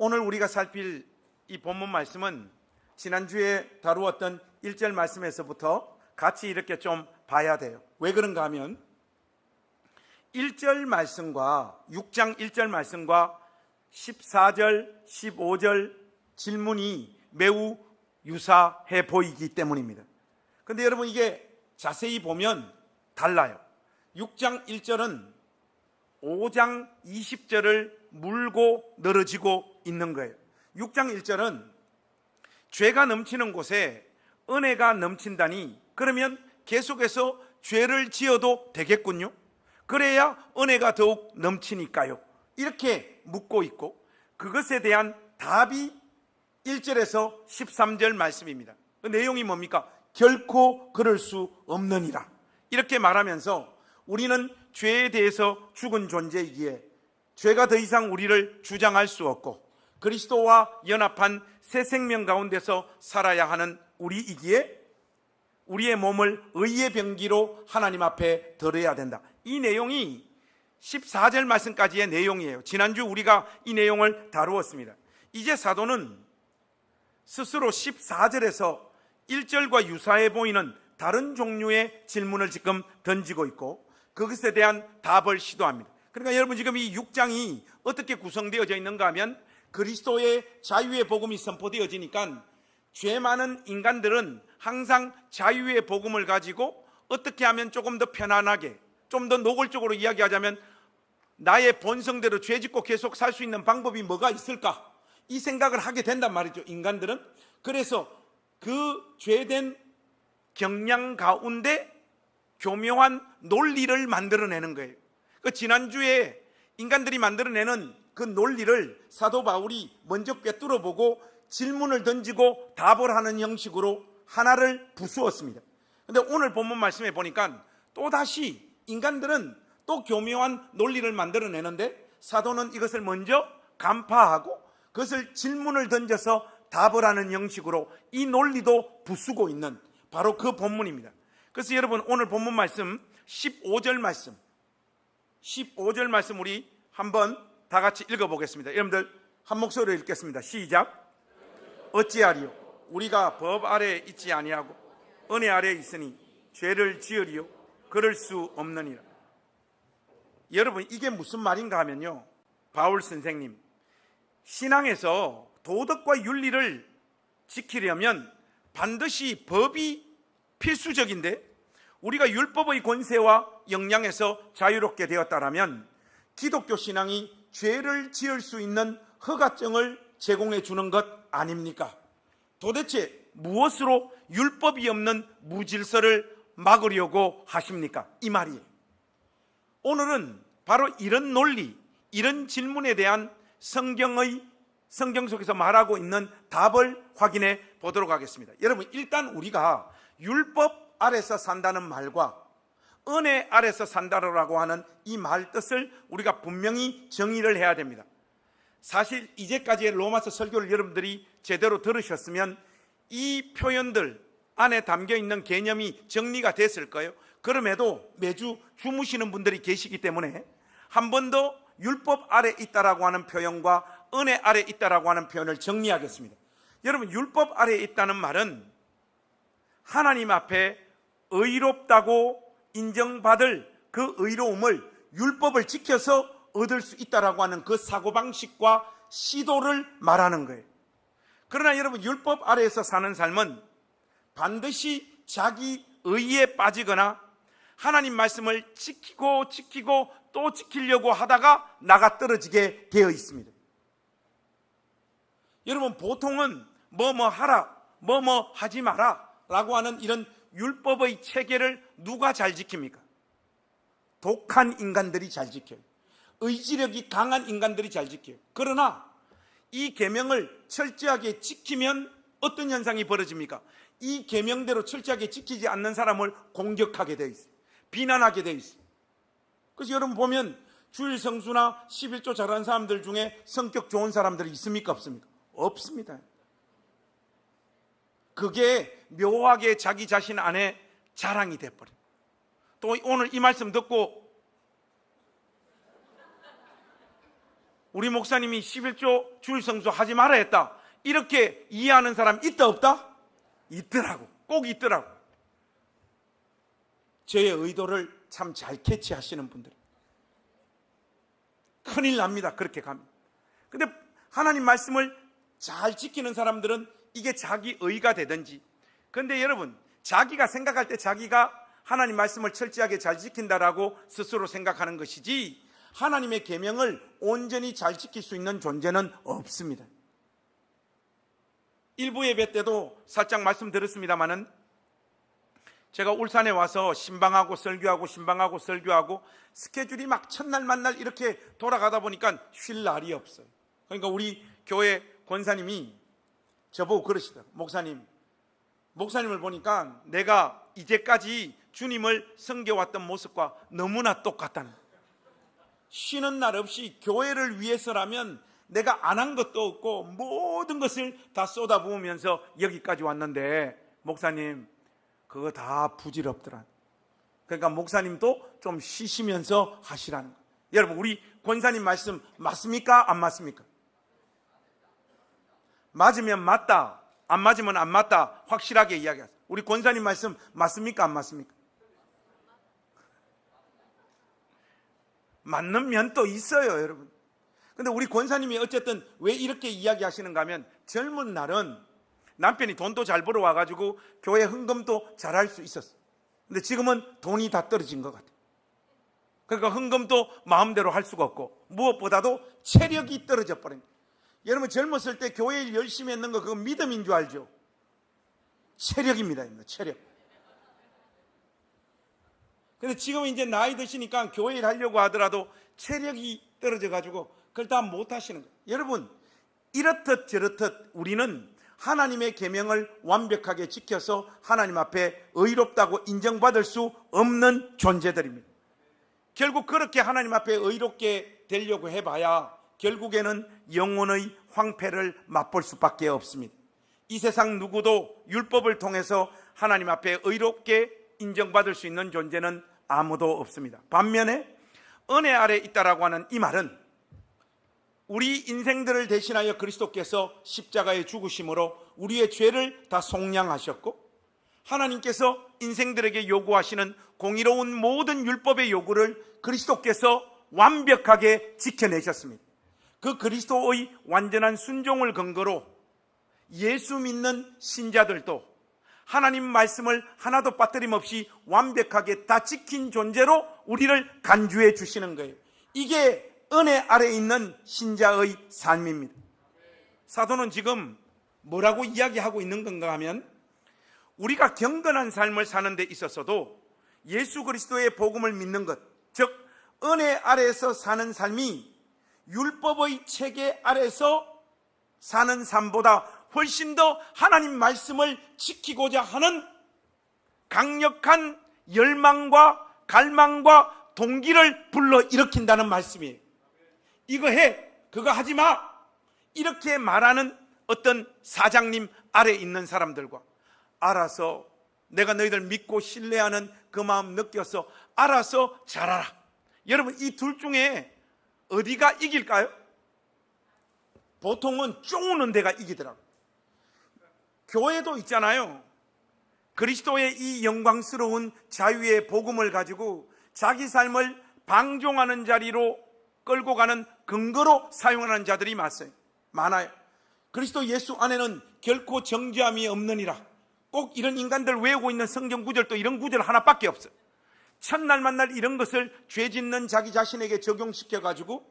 오늘 우리가 살필 이 본문 말씀은 지난주에 다루었던 1절 말씀에서부터 같이 이렇게 좀 봐야 돼요. 왜 그런가 하면 1절 말씀과 6장 1절 말씀과 14절, 15절 질문이 매우 유사해 보이기 때문입니다. 그런데 여러분 이게 자세히 보면 달라요. 6장 1절은 5장 20절을 물고 늘어지고 있는 거예요. 6장 1절은 죄가 넘치는 곳에 은혜가 넘친다니 그러면 계속해서 죄를 지어도 되겠군요. 그래야 은혜가 더욱 넘치니까요. 이렇게 묻고 있고 그것에 대한 답이 1절에서 13절 말씀입니다. 그 내용이 뭡니까? 결코 그럴 수 없느니라. 이렇게 말하면서 우리는 죄에 대해서 죽은 존재이기에 죄가 더 이상 우리를 주장할 수 없고 그리스도와 연합한 새 생명 가운데서 살아야 하는 우리이기에 우리의 몸을 의의 병기로 하나님 앞에 드려야 된다. 이 내용이 14절 말씀까지의 내용이에요. 지난주 우리가 이 내용을 다루었습니다. 이제 사도는 스스로 14절에서 1절과 유사해 보이는 다른 종류의 질문을 지금 던지고 있고 그것에 대한 답을 시도합니다. 그러니까 여러분 지금 이 6장이 어떻게 구성되어져 있는가 하면 그리스도의 자유의 복음이 선포되어지니까 죄 많은 인간들은 항상 자유의 복음을 가지고 어떻게 하면 조금 더 편안하게 좀 더 노골적으로 이야기하자면 나의 본성대로 죄 짓고 계속 살 수 있는 방법이 뭐가 있을까? 이 생각을 하게 된단 말이죠. 인간들은. 그래서 그 죄된 경향 가운데 교묘한 논리를 만들어내는 거예요. 그 지난주에 인간들이 만들어내는 그 논리를 사도 바울이 먼저 꿰뚫어 보고 질문을 던지고 답을 하는 형식으로 하나를 부수었습니다. 그런데 오늘 본문 말씀에 보니까 또다시 인간들은 또 교묘한 논리를 만들어내는데 사도는 이것을 먼저 간파하고 그것을 질문을 던져서 답을 하는 형식으로 이 논리도 부수고 있는 바로 그 본문입니다. 그래서 여러분 오늘 본문 말씀 15절 말씀 우리 한번 다 같이 읽어보겠습니다. 여러분들 한 목소리로 읽겠습니다. 시작. 어찌하리요? 우리가 법 아래에 있지 아니하고 은혜 아래에 있으니 죄를 지으리요? 그럴 수 없느니라. 여러분 이게 무슨 말인가 하면요, 바울 선생님, 신앙에서 도덕과 윤리를 지키려면 반드시 법이 필수적인데 우리가 율법의 권세와 영향에서 자유롭게 되었다라면 기독교 신앙이 죄를 지을 수 있는 허가증을 제공해 주는 것 아닙니까? 도대체 무엇으로 율법이 없는 무질서를 막으려고 하십니까? 이 말이에요. 오늘은 바로 이런 논리, 이런 질문에 대한 성경 속에서 말하고 있는 답을 확인해 보도록 하겠습니다. 여러분 일단 우리가 율법 아래서 산다는 말과 은혜 아래서 산다라고 하는 이 말 뜻을 우리가 분명히 정의를 해야 됩니다. 사실 이제까지의 로마서 설교를 여러분들이 제대로 들으셨으면 이 표현들 안에 담겨있는 개념이 정리가 됐을 거예요. 그럼에도 매주 주무시는 분들이 계시기 때문에 한 번 더 율법 아래 있다라고 하는 표현과 은혜 아래 있다라고 하는 표현을 정리하겠습니다. 여러분 율법 아래 있다는 말은 하나님 앞에 의롭다고 인정받을 그 의로움을 율법을 지켜서 얻을 수 있다라고 하는 그 사고방식과 시도를 말하는 거예요. 그러나 여러분 율법 아래에서 사는 삶은 반드시 자기 의에 빠지거나 하나님 말씀을 지키고 또 지키려고 하다가 나가 떨어지게 되어 있습니다. 여러분 보통은 뭐뭐 하라, 뭐뭐 하지 마라 라고 하는 이런 율법의 체계를 누가 잘 지킵니까? 독한 인간들이 잘 지켜요. 의지력이 강한 인간들이 잘 지켜요. 그러나 이 계명을 철저하게 지키면 어떤 현상이 벌어집니까? 이 계명대로 철저하게 지키지 않는 사람을 공격하게 되어 있어요. 비난하게 되어 있어요. 그래서 여러분 보면 주일 성수나 11조 잘하는 사람들 중에 성격 좋은 사람들이 있습니까? 없습니까? 없습니다. 그게 묘하게 자기 자신 안에 자랑이 돼버려요. 또 오늘 이 말씀 듣고 우리 목사님이 11조 주일성수 하지 말아야 했다, 이렇게 이해하는 사람 있다 없다? 있더라고. 꼭 있더라고. 저의 의도를 참 잘 캐치하시는 분들, 큰일 납니다. 그렇게 가면. 근데 하나님 말씀을 잘 지키는 사람들은 이게 자기 의가 되든지. 근데 여러분, 자기가 생각할 때 자기가 하나님 말씀을 철저하게 잘 지킨다라고 스스로 생각하는 것이지, 하나님의 계명을 온전히 잘 지킬 수 있는 존재는 없습니다. 일부 예배 때도 살짝 말씀드렸습니다마는, 제가 울산에 와서 신방하고 설교하고 신방하고 설교하고 스케줄이 막 첫날 만날 이렇게 돌아가다 보니까 쉴 날이 없어요. 그러니까 우리 교회 권사님이 저보고 그러시더라고요. 목사님을 보니까 내가 이제까지 주님을 섬겨왔던 모습과 너무나 똑같다는, 쉬는 날 없이 교회를 위해서라면 내가 안 한 것도 없고 모든 것을 다 쏟아부으면서 여기까지 왔는데, 목사님 그거 다 부질없더라. 그러니까 목사님도 좀 쉬시면서 하시라는 거예요. 여러분, 우리 권사님 말씀 맞습니까? 안 맞습니까? 맞으면 맞다, 안 맞으면 안 맞다, 확실하게 이야기하세요. 우리 권사님 말씀 맞습니까? 안 맞습니까? 맞는 면도 있어요, 여러분. 근데 우리 권사님이 어쨌든 왜 이렇게 이야기하시는가 하면, 젊은 날은 남편이 돈도 잘 벌어와가지고 교회 헌금도 잘할 수 있었어. 근데 지금은 돈이 다 떨어진 것 같아요. 그러니까 헌금도 마음대로 할 수가 없고, 무엇보다도 체력이 떨어져 버린 거예요. 여러분, 젊었을 때 교회 일 열심히 했는 거, 그거 믿음인 줄 알죠? 체력입니다, 체력. 근데 지금 이제 나이 드시니까 교회 일 하려고 하더라도 체력이 떨어져가지고 그걸 다 못 하시는 거예요. 여러분, 이렇듯 저렇듯 우리는 하나님의 계명을 완벽하게 지켜서 하나님 앞에 의롭다고 인정받을 수 없는 존재들입니다. 결국 그렇게 하나님 앞에 의롭게 되려고 해봐야 결국에는 영혼의 황폐를 맛볼 수밖에 없습니다. 이 세상 누구도 율법을 통해서 하나님 앞에 의롭게 인정받을 수 있는 존재는 아무도 없습니다. 반면에 은혜 아래 있다라고 하는 이 말은, 우리 인생들을 대신하여 그리스도께서 십자가에 죽으심으로 우리의 죄를 다 속량하셨고, 하나님께서 인생들에게 요구하시는 공의로운 모든 율법의 요구를 그리스도께서 완벽하게 지켜내셨습니다. 그 그리스도의 완전한 순종을 근거로 예수 믿는 신자들도 하나님 말씀을 하나도 빠뜨림없이 완벽하게 다 지킨 존재로 우리를 간주해 주시는 거예요. 이게 은혜 아래 있는 신자의 삶입니다. 사도는 지금 뭐라고 이야기하고 있는 건가 하면, 우리가 경건한 삶을 사는 데 있어서도 예수 그리스도의 복음을 믿는 것, 즉 은혜 아래에서 사는 삶이 율법의 체계 아래에서 사는 삶보다 훨씬 더 하나님 말씀을 지키고자 하는 강력한 열망과 갈망과 동기를 불러일으킨다는 말씀이에요. 이거 해, 그거 하지 마, 이렇게 말하는 어떤 사장님 아래 있는 사람들과, 알아서 내가 너희들 믿고 신뢰하는 그 마음 느껴서 알아서 잘하라. 여러분, 이 둘 중에 어디가 이길까요? 보통은 쪼우는 데가 이기더라고요. 교회도 있잖아요. 그리스도의 이 영광스러운 자유의 복음을 가지고 자기 삶을 방종하는 자리로 끌고 가는 근거로 사용하는 자들이 많아요. 그리스도 예수 안에는 결코 정죄함이 없느니라. 꼭 이런 인간들 외우고 있는 성경 구절도 이런 구절 하나밖에 없어요. 첫날 만날 이런 것을 죄 짓는 자기 자신에게 적용시켜가지고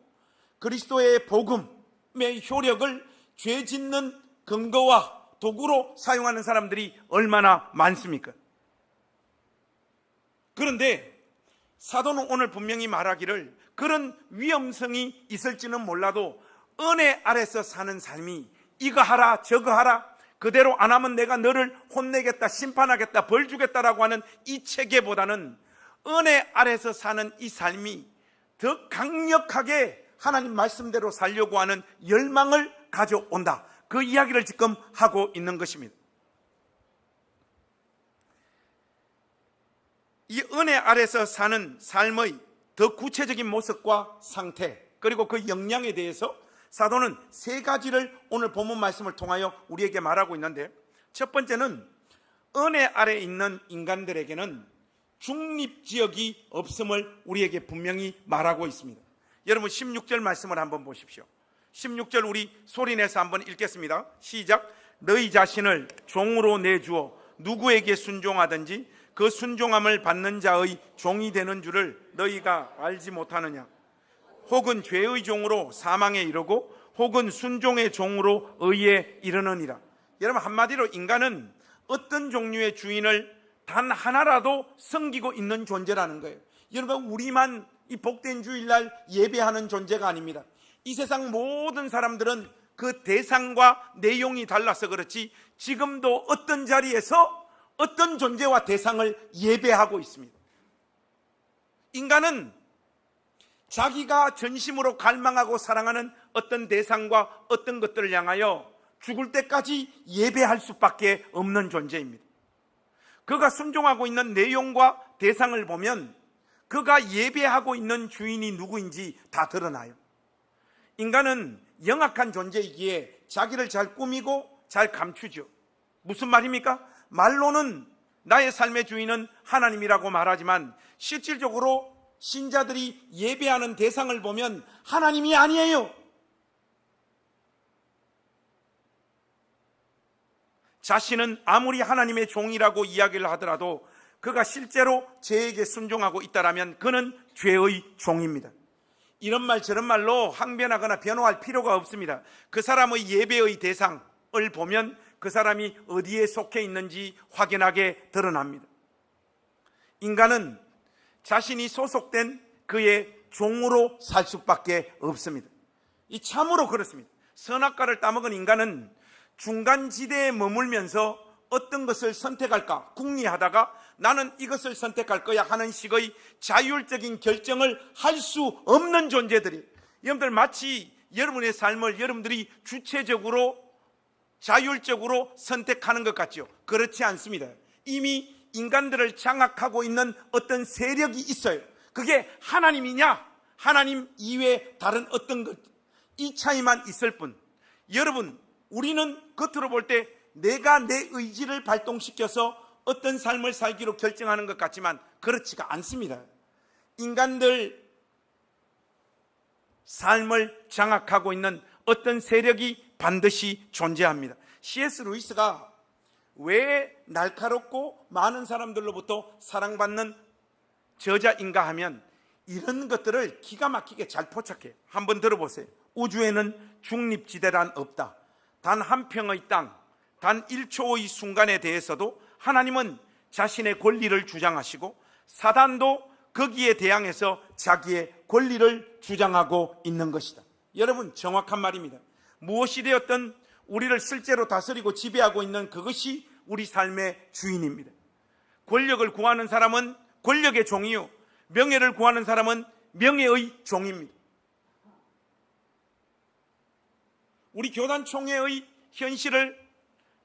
그리스도의 복음의 효력을 죄 짓는 근거와 도구로 사용하는 사람들이 얼마나 많습니까? 그런데 사도는 오늘 분명히 말하기를, 그런 위험성이 있을지는 몰라도 은혜 아래서 사는 삶이 이거 하라 저거 하라, 그대로 안 하면 내가 너를 혼내겠다, 심판하겠다, 벌 주겠다라고 하는 이 체계보다는 은혜 아래서 사는 이 삶이 더 강력하게 하나님 말씀대로 살려고 하는 열망을 가져온다. 그 이야기를 지금 하고 있는 것입니다. 이 은혜 아래서 사는 삶의 더 구체적인 모습과 상태, 그리고 그 역량에 대해서 사도는 세 가지를 오늘 본문 말씀을 통하여 우리에게 말하고 있는데, 첫 번째는 은혜 아래 있는 인간들에게는 중립지역이 없음을 우리에게 분명히 말하고 있습니다. 여러분 16절 말씀을 한번 보십시오. 16절 우리 소리내서 한번 읽겠습니다. 시작. 너희 자신을 종으로 내주어 누구에게 순종하든지 그 순종함을 받는 자의 종이 되는 줄을 너희가 알지 못하느냐. 혹은 죄의 종으로 사망에 이르고 혹은 순종의 종으로 의에 이르느니라. 여러분 한마디로 인간은 어떤 종류의 주인을 단 하나라도 섬기고 있는 존재라는 거예요. 여러분 우리만 이 복된 주일날 예배하는 존재가 아닙니다. 이 세상 모든 사람들은 그 대상과 내용이 달라서 그렇지 지금도 어떤 자리에서 어떤 존재와 대상을 예배하고 있습니다. 인간은 자기가 전심으로 갈망하고 사랑하는 어떤 대상과 어떤 것들을 향하여 죽을 때까지 예배할 수밖에 없는 존재입니다. 그가 순종하고 있는 내용과 대상을 보면 그가 예배하고 있는 주인이 누구인지 다 드러나요. 인간은 영악한 존재이기에 자기를 잘 꾸미고 잘 감추죠. 무슨 말입니까? 말로는 나의 삶의 주인은 하나님이라고 말하지만 실질적으로 신자들이 예배하는 대상을 보면 하나님이 아니에요. 자신은 아무리 하나님의 종이라고 이야기를 하더라도 그가 실제로 죄에게 순종하고 있다라면 그는 죄의 종입니다. 이런 말 저런 말로 항변하거나 변호할 필요가 없습니다. 그 사람의 예배의 대상을 보면 그 사람이 어디에 속해 있는지 확연하게 드러납니다. 인간은 자신이 소속된 그의 종으로 살 수밖에 없습니다. 이 참으로 그렇습니다. 선악과를 따먹은 인간은 중간지대에 머물면서 어떤 것을 선택할까 궁리하다가 나는 이것을 선택할 거야 하는 식의 자율적인 결정을 할 수 없는 존재들이, 여러분들 마치 여러분의 삶을 여러분들이 주체적으로 자율적으로 선택하는 것 같죠? 그렇지 않습니다. 이미 인간들을 장악하고 있는 어떤 세력이 있어요. 그게 하나님이냐 하나님 이외에 다른 어떤 것, 이 차이만 있을 뿐. 여러분 우리는 겉으로 볼 때 내가 내 의지를 발동시켜서 어떤 삶을 살기로 결정하는 것 같지만 그렇지가 않습니다. 인간들 삶을 장악하고 있는 어떤 세력이 반드시 존재합니다. C.S. 루이스가 왜 날카롭고 많은 사람들로부터 사랑받는 저자인가 하면 이런 것들을 기가 막히게 잘 포착해요. 한번 들어보세요. 우주에는 중립지대란 없다. 단 한 평의 땅, 단 1초의 순간에 대해서도 하나님은 자신의 권리를 주장하시고 사단도 거기에 대항해서 자기의 권리를 주장하고 있는 것이다. 여러분 정확한 말입니다. 무엇이 되었든 우리를 실제로 다스리고 지배하고 있는 그것이 우리 삶의 주인입니다. 권력을 구하는 사람은 권력의 종이요, 명예를 구하는 사람은 명예의 종입니다. 우리 교단 총회의 현실을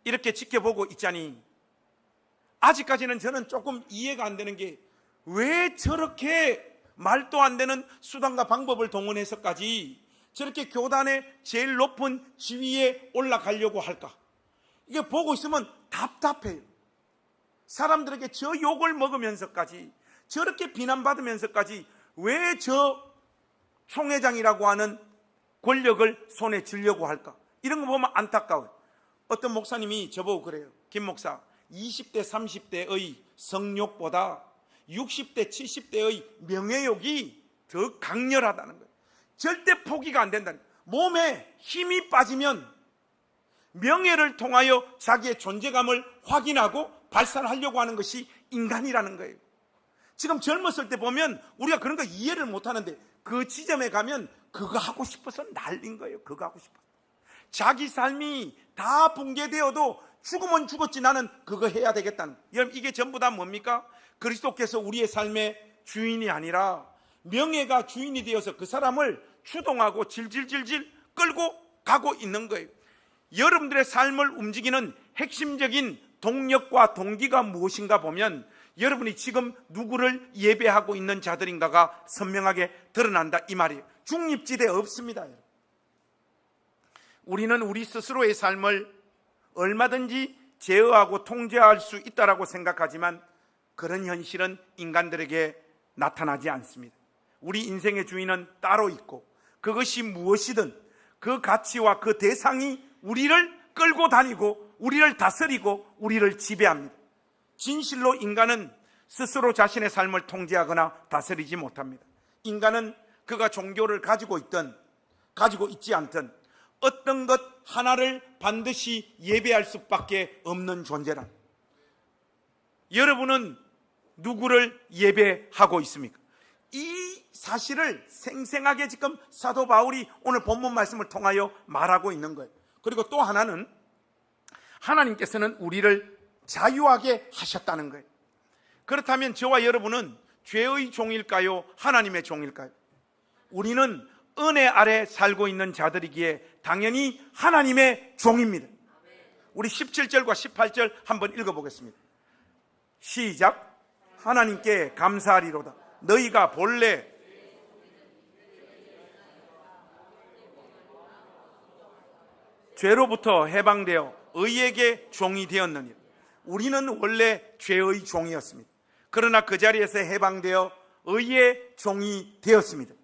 이렇게 지켜보고 있자니 아직까지는 저는 조금 이해가 안 되는 게 왜 저렇게 말도 안 되는 수단과 방법을 동원해서까지 저렇게 교단의 제일 높은 지위에 올라가려고 할까? 이게 보고 있으면 답답해요. 사람들에게 저 욕을 먹으면서까지 저렇게 비난받으면서까지 왜 저 총회장이라고 하는 권력을 손에 쥐려고 할까? 이런 거 보면 안타까워요. 어떤 목사님이 저보고 그래요. 김 목사, 20대 30대의 성욕보다 60대 70대의 명예욕이 더 강렬하다는 거예요. 절대 포기가 안 된다는 거예요. 몸에 힘이 빠지면 명예를 통하여 자기의 존재감을 확인하고 발산하려고 하는 것이 인간이라는 거예요. 지금 젊었을 때 보면 우리가 그런 거 이해를 못하는데 그 지점에 가면 그거 하고 싶어서 난린 거예요. 그거 하고 싶어서. 자기 삶이 다 붕괴되어도 죽으면 죽었지 나는 그거 해야 되겠다는. 여러분 이게 전부 다 뭡니까? 그리스도께서 우리의 삶의 주인이 아니라 명예가 주인이 되어서 그 사람을 추동하고 질질질질 끌고 가고 있는 거예요. 여러분들의 삶을 움직이는 핵심적인 동력과 동기가 무엇인가 보면 여러분이 지금 누구를 예배하고 있는 자들인가가 선명하게 드러난다 이 말이에요. 중립지대 없습니다. 우리는 우리 스스로의 삶을 얼마든지 제어하고 통제할 수 있다고 생각하지만 그런 현실은 인간들에게 나타나지 않습니다. 우리 인생의 주인은 따로 있고 그것이 무엇이든 그 가치와 그 대상이 우리를 끌고 다니고 우리를 다스리고 우리를 지배합니다. 진실로 인간은 스스로 자신의 삶을 통제하거나 다스리지 못합니다. 인간은 그가 종교를 가지고 있든 가지고 있지 않든 어떤 것 하나를 반드시 예배할 수밖에 없는 존재란. 여러분은 누구를 예배하고 있습니까? 이 사실을 생생하게 지금 사도 바울이 오늘 본문 말씀을 통하여 말하고 있는 거예요. 그리고 또 하나는 하나님께서는 우리를 자유하게 하셨다는 거예요. 그렇다면 저와 여러분은 죄의 종일까요? 하나님의 종일까요? 우리는 은혜 아래 살고 있는 자들이기에 당연히 하나님의 종입니다. 우리 17절과 18절 한번 읽어보겠습니다. 시작. 하나님께 감사하리로다. 너희가 본래 죄로부터 해방되어 의에게 종이 되었느니라. 우리는 원래 죄의 종이었습니다. 그러나 그 자리에서 해방되어 의의 종이 되었습니다.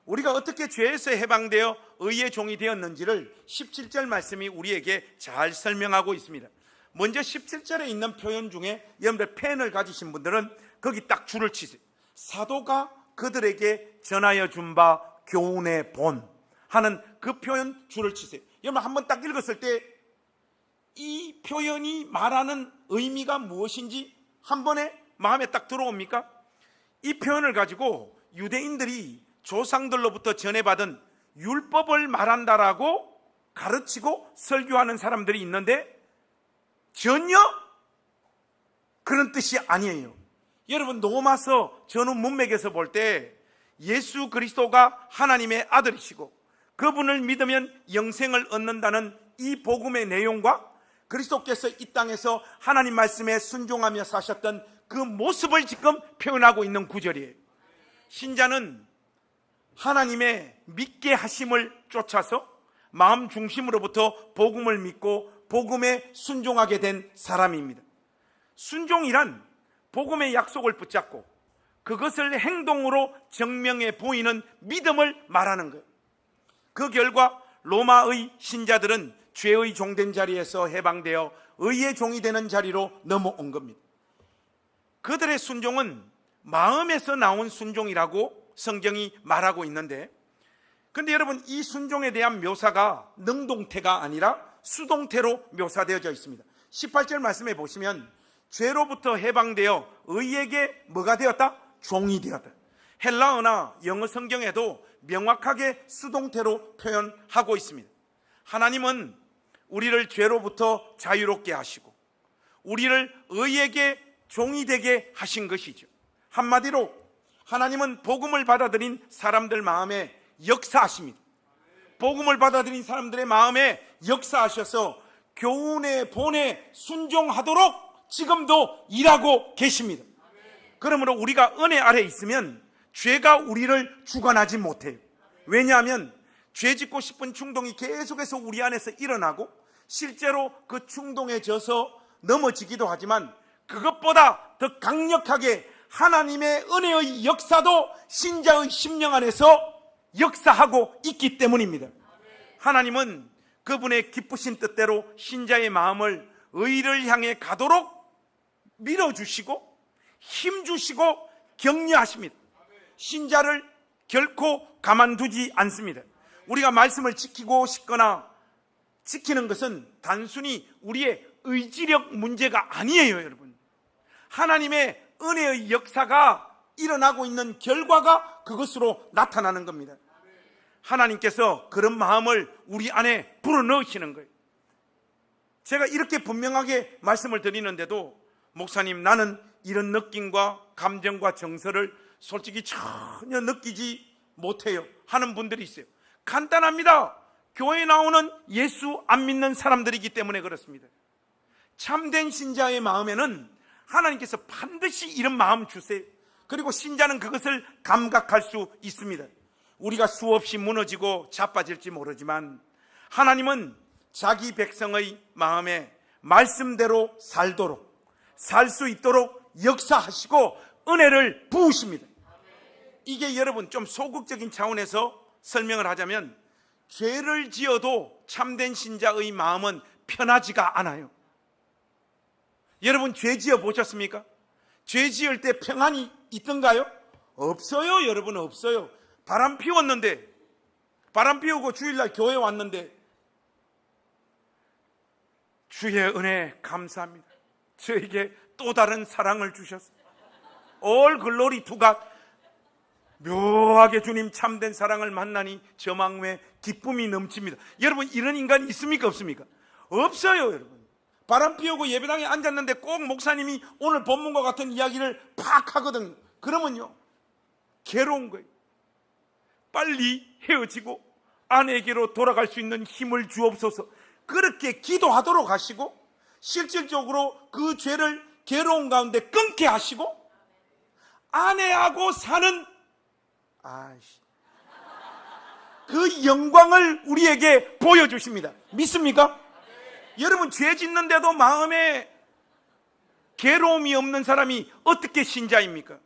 우리가 어떻게 죄에서 해방되어 의의 종이 되었는지를 17절 말씀이 우리에게 잘 설명하고 있습니다. 먼저 17절에 있는 표현 중에 여러분들 펜을 가지신 분들은 거기 딱 줄을 치세요. 사도가 그들에게 전하여 준 바 교훈의 본 하는 그 표현 줄을 치세요. 여러분 한번 딱 읽었을 때 이 표현이 말하는 의미가 무엇인지 한 번에 마음에 딱 들어옵니까? 이 표현을 가지고 유대인들이 조상들로부터 전해받은 율법을 말한다라고 가르치고 설교하는 사람들이 있는데 전혀 그런 뜻이 아니에요. 여러분 로마서 전후 문맥에서 볼 때 예수 그리스도가 하나님의 아들이시고 그분을 믿으면 영생을 얻는다는 이 복음의 내용과 그리스도께서 이 땅에서 하나님 말씀에 순종하며 사셨던 그 모습을 지금 표현하고 있는 구절이에요. 신자는 하나님의 믿게 하심을 쫓아서 마음 중심으로부터 복음을 믿고 복음에 순종하게 된 사람입니다. 순종이란 복음의 약속을 붙잡고 그것을 행동으로 증명해 보이는 믿음을 말하는 거예요. 그 결과 로마의 신자들은 죄의 종된 자리에서 해방되어 의의 종이 되는 자리로 넘어온 겁니다. 그들의 순종은 마음에서 나온 순종이라고 성경이 말하고 있는데, 근데 여러분 이 순종에 대한 묘사가 능동태가 아니라 수동태로 묘사되어져 있습니다. 18절 말씀에 보시면 죄로부터 해방되어 의에게 뭐가 되었다? 종이 되었다. 헬라어나 영어 성경에도 명확하게 수동태로 표현하고 있습니다. 하나님은 우리를 죄로부터 자유롭게 하시고 우리를 의에게 종이 되게 하신 것이죠. 한마디로 하나님은 복음을 받아들인 사람들 마음에 역사하십니다. 복음을 받아들인 사람들의 마음에 역사하셔서 교훈의 본에 순종하도록 지금도 일하고 계십니다. 그러므로 우리가 은혜 아래 있으면 죄가 우리를 주관하지 못해요. 왜냐하면 죄 짓고 싶은 충동이 계속해서 우리 안에서 일어나고 실제로 그 충동에 져서 넘어지기도 하지만 그것보다 더 강력하게 하나님의 은혜의 역사도 신자의 심령 안에서 역사하고 있기 때문입니다. 하나님은 그분의 기쁘신 뜻대로 신자의 마음을 의를 향해 가도록 밀어주시고 힘주시고 격려하십니다. 신자를 결코 가만두지 않습니다. 우리가 말씀을 지키고 싶거나 지키는 것은 단순히 우리의 의지력 문제가 아니에요, 여러분. 하나님의 은혜의 역사가 일어나고 있는 결과가 그것으로 나타나는 겁니다. 하나님께서 그런 마음을 우리 안에 불어넣으시는 거예요. 제가 이렇게 분명하게 말씀을 드리는데도 목사님 나는 이런 느낌과 감정과 정서를 솔직히 전혀 느끼지 못해요 하는 분들이 있어요. 간단합니다. 교회에 나오는 예수 안 믿는 사람들이기 때문에 그렇습니다. 참된 신자의 마음에는 하나님께서 반드시 이런 마음 주세요. 그리고 신자는 그것을 감각할 수 있습니다. 우리가 수없이 무너지고 자빠질지 모르지만 하나님은 자기 백성의 마음에 말씀대로 살도록, 살 수 있도록 역사하시고 은혜를 부으십니다. 이게 여러분 좀 소극적인 차원에서 설명을 하자면 죄를 지어도 참된 신자의 마음은 편하지가 않아요. 여러분 죄 지어 보셨습니까? 죄 지을 때 평안이 있던가요? 없어요. 여러분 없어요. 바람 피웠는데, 바람 피우고 주일날 교회 왔는데 주의 은혜 감사합니다. 저에게 또 다른 사랑을 주셨어요. All glory to God. 묘하게 주님 참된 사랑을 만나니 저 마음에 기쁨이 넘칩니다. 여러분 이런 인간이 있습니까 없습니까? 없어요. 여러분 바람 피우고 예배당에 앉았는데 꼭 목사님이 오늘 본문과 같은 이야기를 팍 하거든요. 그러면요 괴로운 거예요. 빨리 헤어지고 아내에게로 돌아갈 수 있는 힘을 주옵소서. 그렇게 기도하도록 하시고 실질적으로 그 죄를 괴로운 가운데 끊게 하시고 아내하고 사는 그 영광을 우리에게 보여주십니다. 믿습니까? 여러분 죄 짓는데도 마음에 괴로움이 없는 사람이 어떻게 신자입니까?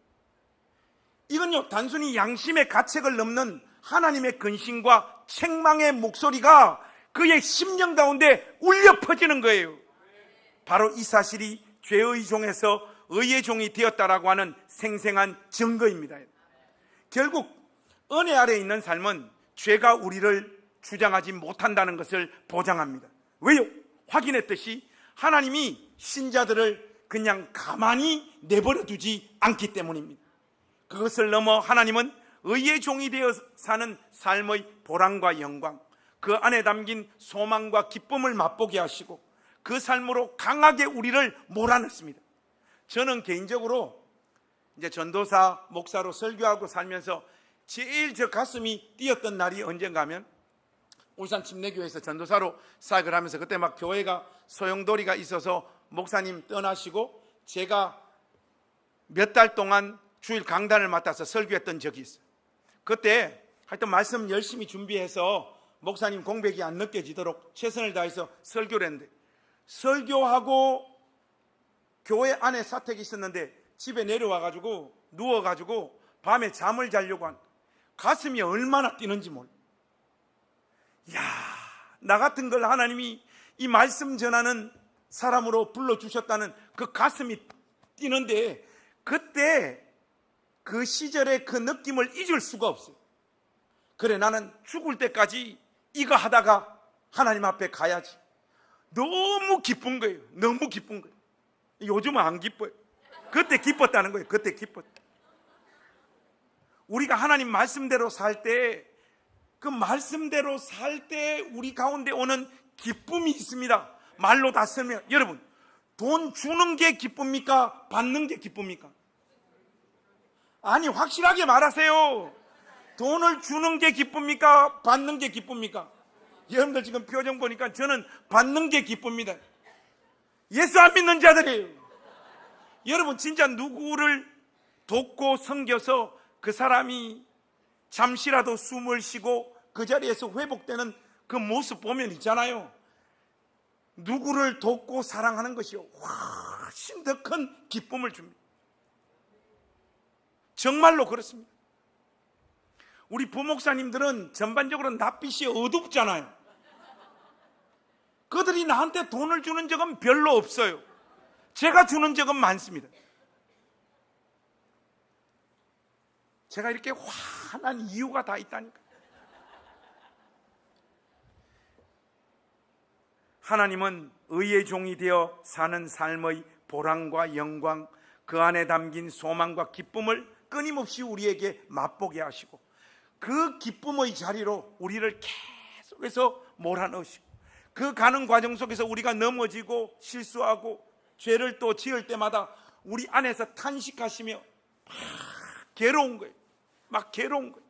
이건요 단순히 양심의 가책을 넘는 하나님의 근심과 책망의 목소리가 그의 심령 가운데 울려 퍼지는 거예요. 바로 이 사실이 죄의 종에서 의의 종이 되었다라고 하는 생생한 증거입니다. 결국 은혜 아래에 있는 삶은 죄가 우리를 주장하지 못한다는 것을 보장합니다. 왜요? 확인했듯이 하나님이 신자들을 그냥 가만히 내버려 두지 않기 때문입니다. 그것을 넘어 하나님은 의의 종이 되어 사는 삶의 보람과 영광, 그 안에 담긴 소망과 기쁨을 맛보게 하시고 그 삶으로 강하게 우리를 몰아넣습니다. 저는 개인적으로 이제 전도사, 목사로 설교하고 살면서 제일 저 가슴이 뛰었던 날이 언젠가 하면 울산 침례교회에서 전도사로 사역을 하면서 그때 막 교회가 소용돌이가 있어서 목사님 떠나시고 제가 몇 달 동안 주일 강단을 맡아서 설교했던 적이 있어요. 그때 하여튼 말씀 열심히 준비해서 목사님 공백이 안 느껴지도록 최선을 다해서 설교를 했는데 설교하고 교회 안에 사택이 있었는데 집에 내려와가지고 누워가지고 밤에 잠을 자려고 한 가슴이 얼마나 뛰는지 몰라. 야, 나 같은 걸 하나님이 이 말씀 전하는 사람으로 불러주셨다는 그 가슴이 뛰는데 그때 그 시절의 그 느낌을 잊을 수가 없어요. 그래 나는 죽을 때까지 이거 하다가 하나님 앞에 가야지. 너무 기쁜 거예요. 너무 기쁜 거예요. 요즘은 안 기뻐요. 그때 기뻤다는 거예요. 그때 기뻤다. 우리가 하나님 말씀대로 살 때 그 말씀대로 살 때 우리 가운데 오는 기쁨이 있습니다. 말로 다 설명. 여러분 돈 주는 게 기쁩니까? 받는 게 기쁩니까? 아니 확실하게 말하세요. 돈을 주는 게 기쁩니까? 받는 게 기쁩니까? 여러분들 지금 표정 보니까 저는 받는 게 기쁩니다. 예수 안 믿는 자들이에요. 여러분 진짜 누구를 돕고 섬겨서 그 사람이 잠시라도 숨을 쉬고 그 자리에서 회복되는 그 모습 보면 있잖아요. 누구를 돕고 사랑하는 것이 훨씬 더 큰 기쁨을 줍니다. 정말로 그렇습니다. 우리 부목사님들은 전반적으로 낯빛이 어둡잖아요. 그들이 나한테 돈을 주는 적은 별로 없어요. 제가 주는 적은 많습니다. 제가 이렇게 환한 이유가 다 있다니까. 하나님은 의의 종이 되어 사는 삶의 보람과 영광, 그 안에 담긴 소망과 기쁨을 끊임없이 우리에게 맛보게 하시고 그 기쁨의 자리로 우리를 계속해서 몰아넣으시고 그 가는 과정 속에서 우리가 넘어지고 실수하고 죄를 또 지을 때마다 우리 안에서 탄식하시며 막 괴로운 거예요. 막 괴로운 거예요.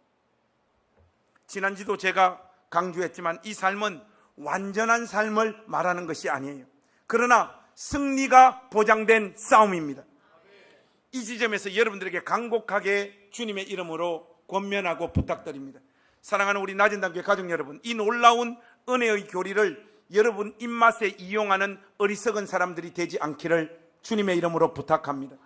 지난주도 제가 강조했지만 이 삶은 완전한 삶을 말하는 것이 아니에요. 그러나 승리가 보장된 싸움입니다. 이 지점에서 여러분들에게 간곡하게 주님의 이름으로 권면하고 부탁드립니다. 사랑하는 우리 낮은단교회 가족 여러분, 이 놀라운 은혜의 교리를 여러분 입맛에 이용하는 어리석은 사람들이 되지 않기를 주님의 이름으로 부탁합니다.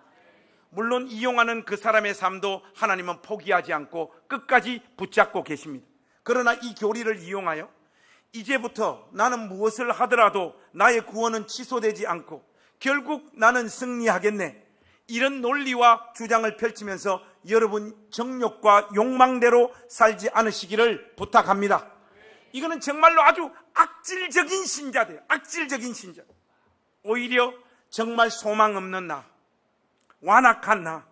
물론 이용하는 그 사람의 삶도 하나님은 포기하지 않고 끝까지 붙잡고 계십니다. 그러나 이 교리를 이용하여 이제부터 나는 무엇을 하더라도 나의 구원은 취소되지 않고 결국 나는 승리하겠네, 이런 논리와 주장을 펼치면서 여러분 정욕과 욕망대로 살지 않으시기를 부탁합니다. 이거는 정말로 아주 악질적인 신자돼요. 악질적인 신자. 오히려 정말 소망 없는 나, 완악한 나,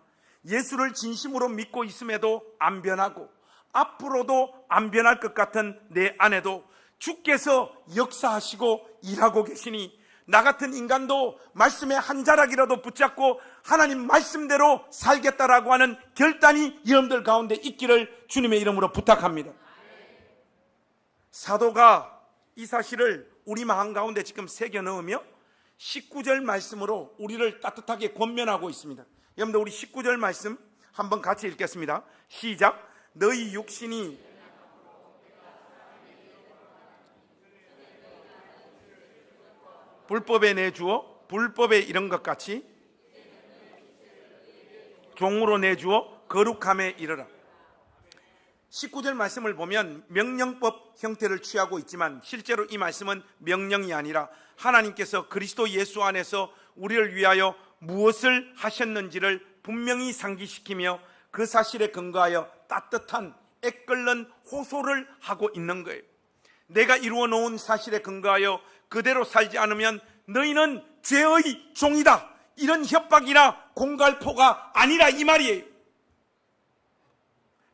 예수를 진심으로 믿고 있음에도 안 변하고 앞으로도 안 변할 것 같은 내 안에도 주께서 역사하시고 일하고 계시니 나 같은 인간도 말씀의 한 자락이라도 붙잡고 하나님 말씀대로 살겠다라고 하는 결단이 여러분들 가운데 있기를 주님의 이름으로 부탁합니다. 사도가 이 사실을 우리 마음 가운데 지금 새겨 넣으며 19절 말씀으로 우리를 따뜻하게 권면하고 있습니다. 여러분들 우리 19절 말씀 한번 같이 읽겠습니다. 시작. 너희 육신이 불법에 내주어 불법에 이런 것 같이 종으로 내주어 거룩함에 이르라. 19절 말씀을 보면 명령법 형태를 취하고 있지만 실제로 이 말씀은 명령이 아니라 하나님께서 그리스도 예수 안에서 우리를 위하여 무엇을 하셨는지를 분명히 상기시키며 그 사실에 근거하여 따뜻한 애끓는 호소를 하고 있는 거예요. 내가 이루어 놓은 사실에 근거하여 그대로 살지 않으면 너희는 죄의 종이다, 이런 협박이나 공갈포가 아니라 이 말이에요.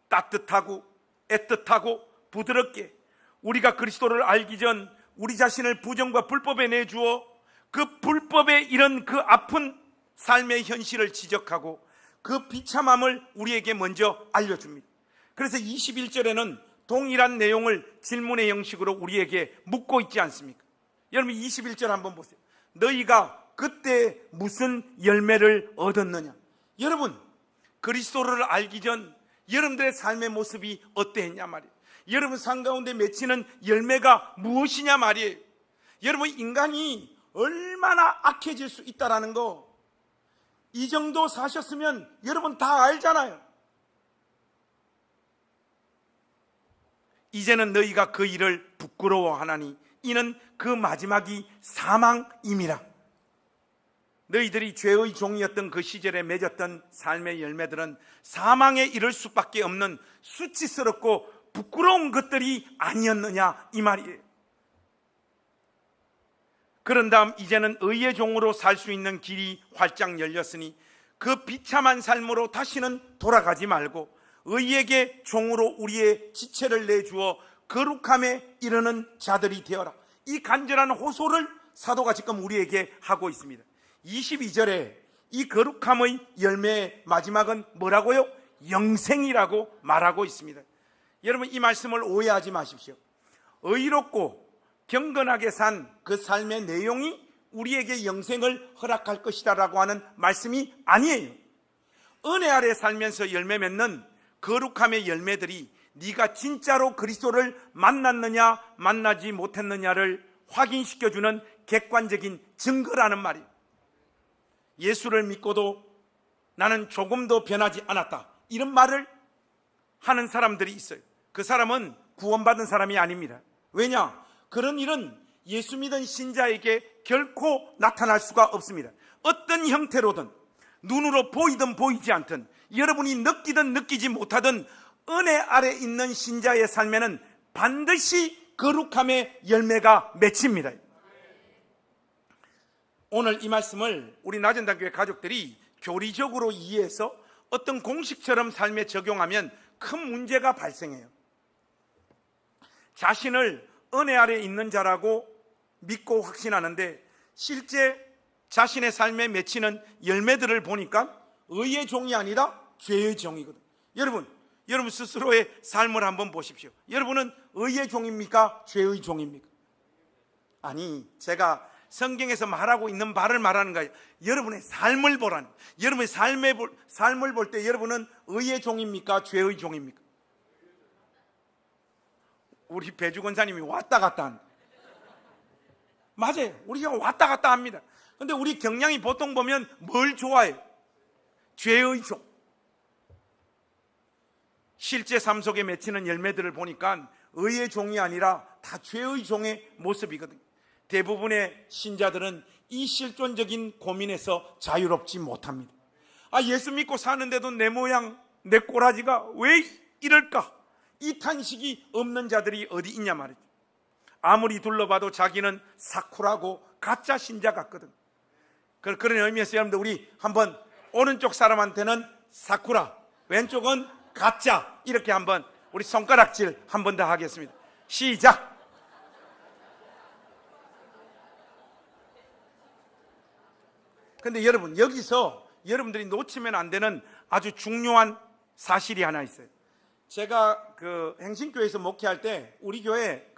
따뜻하고 애틋하고 부드럽게 우리가 그리스도를 알기 전 우리 자신을 부정과 불법에 내주어 그 불법에 이런 그 아픈 삶의 현실을 지적하고 그 비참함을 우리에게 먼저 알려줍니다. 그래서 21절에는 동일한 내용을 질문의 형식으로 우리에게 묻고 있지 않습니까? 여러분 21절 한번 보세요. 너희가 그때 무슨 열매를 얻었느냐? 여러분 그리스도를 알기 전 여러분들의 삶의 모습이 어떠했냐 말이에요. 여러분 삶 가운데 맺히는 열매가 무엇이냐 말이에요. 여러분 인간이 얼마나 악해질 수 있다라는 거 이 정도 사셨으면 여러분 다 알잖아요. 이제는 너희가 그 일을 부끄러워하나니 이는 그 마지막이 사망임이라. 너희들이 죄의 종이었던 그 시절에 맺었던 삶의 열매들은 사망에 이를 수밖에 없는 수치스럽고 부끄러운 것들이 아니었느냐 이 말이에요. 그런 다음 이제는 의의 종으로 살 수 있는 길이 활짝 열렸으니 그 비참한 삶으로 다시는 돌아가지 말고 의에게 종으로 우리의 지체를 내주어 거룩함에 이르는 자들이 되어라. 이 간절한 호소를 사도가 지금 우리에게 하고 있습니다. 22절에 이 거룩함의 열매의 마지막은 뭐라고요? 영생이라고 말하고 있습니다. 여러분 이 말씀을 오해하지 마십시오. 의롭고 경건하게 산 그 삶의 내용이 우리에게 영생을 허락할 것이다 라고 하는 말씀이 아니에요. 은혜 아래 살면서 열매 맺는 거룩함의 열매들이 네가 진짜로 그리스도를 만났느냐 만나지 못했느냐를 확인시켜주는 객관적인 증거라는 말이에요. 예수를 믿고도 나는 조금도 변하지 않았다, 이런 말을 하는 사람들이 있어요. 그 사람은 구원받은 사람이 아닙니다. 왜냐? 그런 일은 예수 믿은 신자에게 결코 나타날 수가 없습니다. 어떤 형태로든 눈으로 보이든 보이지 않든 여러분이 느끼든 느끼지 못하든 은혜 아래 있는 신자의 삶에는 반드시 거룩함의 열매가 맺힙니다. 오늘 이 말씀을 우리 낮은단교회 가족들이 교리적으로 이해해서 어떤 공식처럼 삶에 적용하면 큰 문제가 발생해요. 자신을 은혜 아래 있는 자라고 믿고 확신하는데 실제 자신의 삶에 맺히는 열매들을 보니까 의의 종이 아니라 죄의 종이거든. 여러분 스스로의 삶을 한번 보십시오. 여러분은 의의 종입니까? 죄의 종입니까? 아니, 제가 성경에서 말하고 있는 바를 말하는 거예요. 여러분의 삶을 보라는, 여러분의 삶을 볼 때 여러분은 의의 종입니까? 죄의 종입니까? 우리 배주 권사님이 왔다 갔다 한. 맞아요. 우리가 왔다 갔다 합니다. 근데 우리 경량이 보통 보면 뭘 좋아해요? 죄의 종. 실제 삶 속에 맺히는 열매들을 보니까 의의 종이 아니라 다 죄의 종의 모습이거든요. 대부분의 신자들은 이 실존적인 고민에서 자유롭지 못합니다. 예수 믿고 사는데도 내 모양, 내 꼬라지가 왜 이럴까? 이 탄식이 없는 자들이 어디 있냐 말이죠. 아무리 둘러봐도 자기는 사쿠라고 가짜 신자 같거든. 그런 의미에서 여러분들 우리 한번 오른쪽 사람한테는 사쿠라, 왼쪽은 가짜, 이렇게 한번 우리 손가락질 한 번 더 하겠습니다. 시작. 근데 여러분, 여기서 여러분들이 놓치면 안 되는 아주 중요한 사실이 하나 있어요. 제가 행신교회에서 목회할 때 우리 교회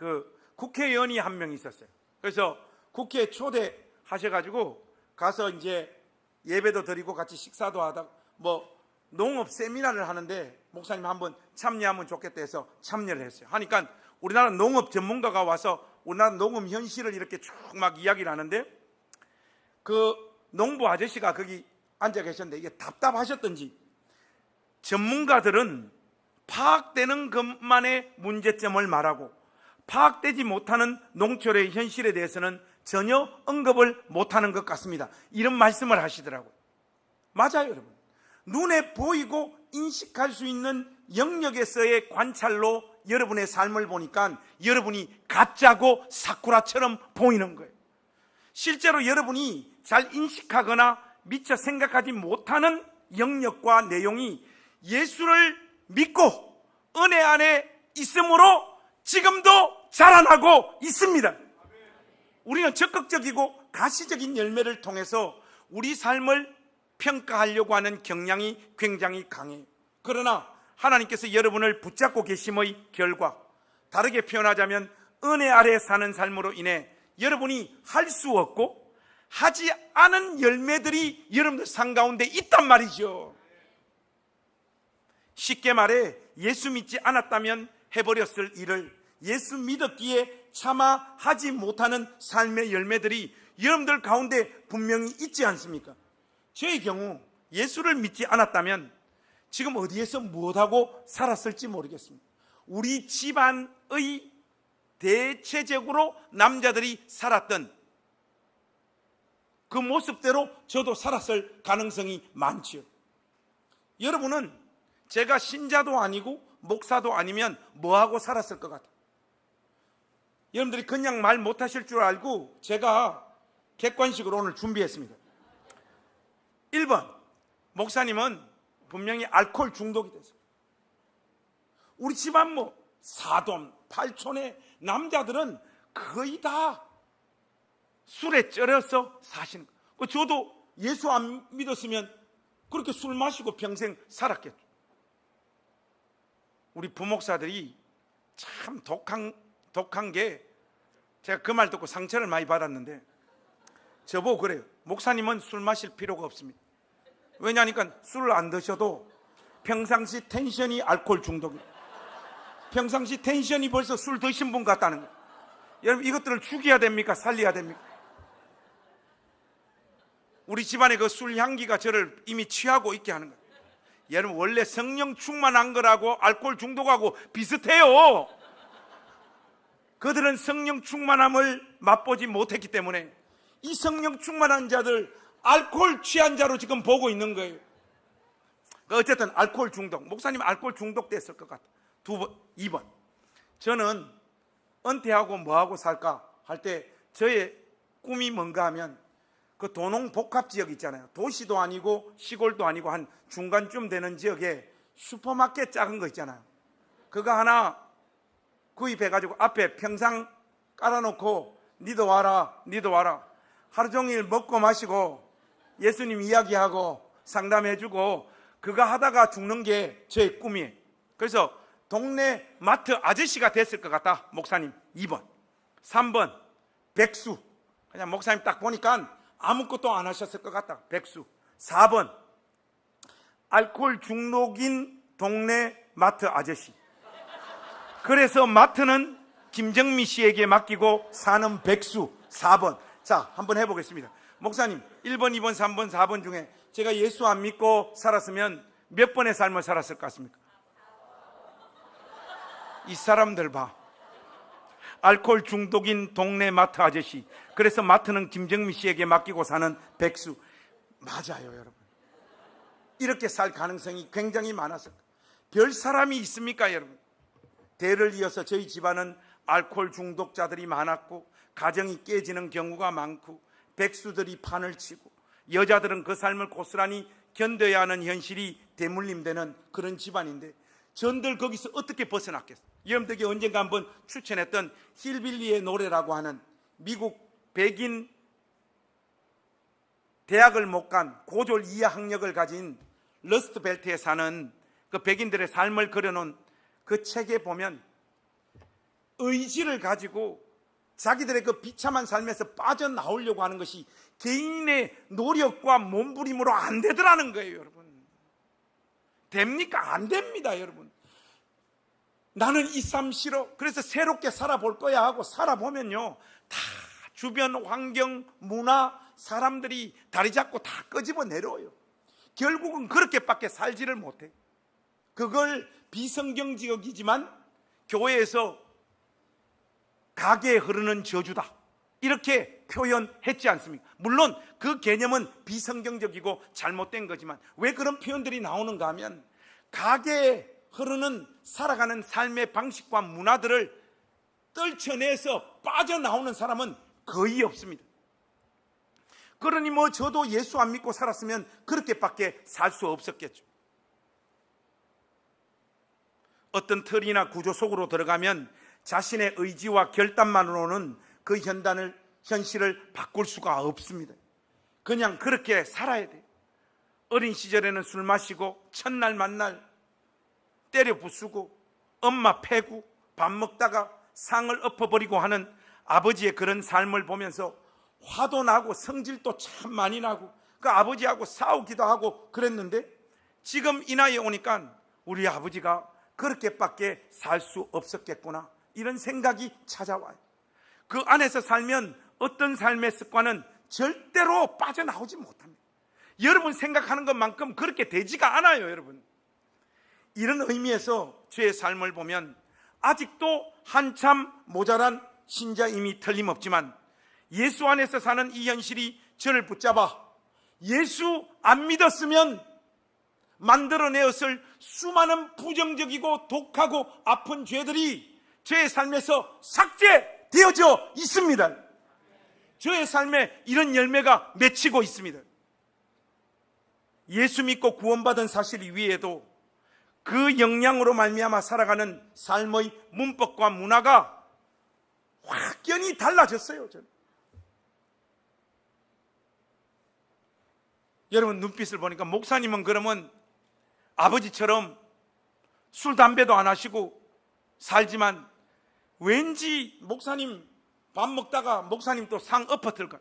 국회의원이 한 명 있었어요. 그래서 국회에 초대하셔가지고 가서 이제 예배도 드리고 같이 식사도 하다가 농업 세미나를 하는데 목사님 한번 참여하면 좋겠다 해서 참여를 했어요. 하니까 우리나라 농업 전문가가 와서 우리나라 농업 현실을 이렇게 쭉 막 이야기를 하는데 농부 아저씨가 거기 앉아 계셨는데 이게 답답하셨던지 전문가들은 파악되는 것만의 문제점을 말하고 파악되지 못하는 농촌의 현실에 대해서는 전혀 언급을 못하는 것 같습니다. 이런 말씀을 하시더라고요. 맞아요, 여러분. 눈에 보이고 인식할 수 있는 영역에서의 관찰로 여러분의 삶을 보니까 여러분이 가짜고 사쿠라처럼 보이는 거예요. 실제로 여러분이 잘 인식하거나 미처 생각하지 못하는 영역과 내용이 예수를 믿고 은혜 안에 있으므로 지금도 자라나고 있습니다. 우리는 적극적이고 가시적인 열매를 통해서 우리 삶을 평가하려고 하는 경향이 굉장히 강해요. 그러나 하나님께서 여러분을 붙잡고 계심의 결과, 다르게 표현하자면 은혜 아래 사는 삶으로 인해 여러분이 할 수 없고 하지 않은 열매들이 여러분들 삶 가운데 있단 말이죠. 쉽게 말해 예수 믿지 않았다면 해버렸을 일을 예수 믿었기에 차마 하지 못하는 삶의 열매들이 여러분들 가운데 분명히 있지 않습니까? 저의 경우 예수를 믿지 않았다면 지금 어디에서 무엇하고 살았을지 모르겠습니다. 우리 집안의 대체적으로 남자들이 살았던 그 모습대로 저도 살았을 가능성이 많죠. 여러분은 제가 신자도 아니고 목사도 아니면 뭐하고 살았을 것 같아요? 여러분들이 그냥 말 못하실 줄 알고 제가 객관식으로 오늘 준비했습니다. 1번, 목사님은 분명히 알코올 중독이 됐어요. 우리 집안 사돈, 팔촌의 남자들은 거의 다 술에 쩔어서 사시는 거예요. 저도 예수 안 믿었으면 그렇게 술 마시고 평생 살았겠죠. 우리 부목사들이 참 독한 게 제가 그 말 듣고 상처를 많이 받았는데 저보고 그래요. 목사님은 술 마실 필요가 없습니다. 왜냐하니까 술을 안 드셔도 평상시 텐션이 알코올 중독이에요. 평상시 텐션이 벌써 술 드신 분 같다는 거예요. 여러분 이것들을 죽여야 됩니까? 살려야 됩니까? 우리 집안의 그 술 향기가 저를 이미 취하고 있게 하는 거예요. 여러분 원래 성령 충만한 거라고 알코올 중독하고 비슷해요. 그들은 성령 충만함을 맛보지 못했기 때문에 이 성령 충만한 자들 알코올 취한 자로 지금 보고 있는 거예요. 어쨌든 알코올 중독, 목사님 알코올 중독됐을 것 같아요. 2번, 저는 은퇴하고 뭐하고 살까 할 때 저의 꿈이 뭔가 하면 그 도농 복합 지역 있잖아요. 도시도 아니고 시골도 아니고 한 중간쯤 되는 지역에 슈퍼마켓 작은 거 있잖아요. 그거 하나 구입해가지고 앞에 평상 깔아놓고 니도 와라 니도 와라 하루 종일 먹고 마시고 예수님 이야기하고 상담해주고 그거 하다가 죽는 게 저의 꿈이에요. 그래서 동네 마트 아저씨가 됐을 것 같다, 목사님. 2번. 3번, 백수. 그냥 목사님 딱 보니까 아무것도 안 하셨을 것 같다, 백수. 4번, 알코올 중독인 동네 마트 아저씨. 그래서 마트는 김정미 씨에게 맡기고 사는 백수 4번. 자, 한번 해보겠습니다. 목사님, 1번, 2번, 3번, 4번 중에 제가 예수 안 믿고 살았으면 몇 번의 삶을 살았을 것 같습니까? 이 사람들 봐. 알코올 중독인 동네 마트 아저씨. 그래서 마트는 김정미 씨에게 맡기고 사는 백수. 맞아요, 여러분. 이렇게 살 가능성이 굉장히 많았을 거예요. 별 사람이 있습니까, 여러분? 대를 이어서 저희 집안은 알코올 중독자들이 많았고 가정이 깨지는 경우가 많고 백수들이 판을 치고 여자들은 그 삶을 고스란히 견뎌야 하는 현실이 대물림되는 그런 집안인데 전들 거기서 어떻게 벗어났겠어요? 여러분들에게 언젠가 한번 추천했던 힐빌리의 노래라고 하는 미국 백인 대학을 못 간 고졸 이하 학력을 가진 러스트벨트에 사는 그 백인들의 삶을 그려놓은 그 책에 보면 의지를 가지고 자기들의 그 비참한 삶에서 빠져나오려고 하는 것이 개인의 노력과 몸부림으로 안 되더라는 거예요, 여러분. 됩니까? 안 됩니다, 여러분. 나는 이 삶 싫어. 그래서 새롭게 살아볼 거야 하고 살아보면요, 다 주변 환경, 문화, 사람들이 다리 잡고 다 끄집어 내려와요. 결국은 그렇게밖에 살지를 못해. 그걸 비성경적이지만 교회에서 가게에 흐르는 저주다, 이렇게 표현했지 않습니까? 물론 그 개념은 비성경적이고 잘못된 거지만 왜 그런 표현들이 나오는가 하면 가게에 흐르는 살아가는 삶의 방식과 문화들을 떨쳐내서 빠져나오는 사람은 거의 없습니다. 그러니 뭐 저도 예수 안 믿고 살았으면 그렇게밖에 살 수 없었겠죠. 어떤 틀이나 구조 속으로 들어가면 자신의 의지와 결단만으로는 그 현실을 바꿀 수가 없습니다. 그냥 그렇게 살아야 돼요. 어린 시절에는 술 마시고 첫날 만날 때려 부수고 엄마 패고 밥 먹다가 상을 엎어버리고 하는 아버지의 그런 삶을 보면서 화도 나고 성질도 참 많이 나고 그 아버지하고 싸우기도 하고 그랬는데 지금 이 나이에 오니까 우리 아버지가 그렇게밖에 살 수 없었겠구나, 이런 생각이 찾아와요. 그 안에서 살면 어떤 삶의 습관은 절대로 빠져나오지 못합니다. 여러분 생각하는 것만큼 그렇게 되지가 않아요, 여러분. 이런 의미에서 저의 삶을 보면 아직도 한참 모자란 신자임이 틀림없지만 예수 안에서 사는 이 현실이 저를 붙잡아 예수 안 믿었으면 만들어내었을 수많은 부정적이고 독하고 아픈 죄들이 저의 삶에서 삭제되어져 있습니다. 저의 삶에 이런 열매가 맺히고 있습니다. 예수 믿고 구원받은 사실 이외에도 그 영향으로 말미암아 살아가는 삶의 문법과 문화가 확연히 달라졌어요, 저는. 여러분 눈빛을 보니까 목사님은 그러면 아버지처럼 술, 담배도 안 하시고 살지만 왠지 목사님 밥 먹다가 목사님 또 상 엎어뜨릴까?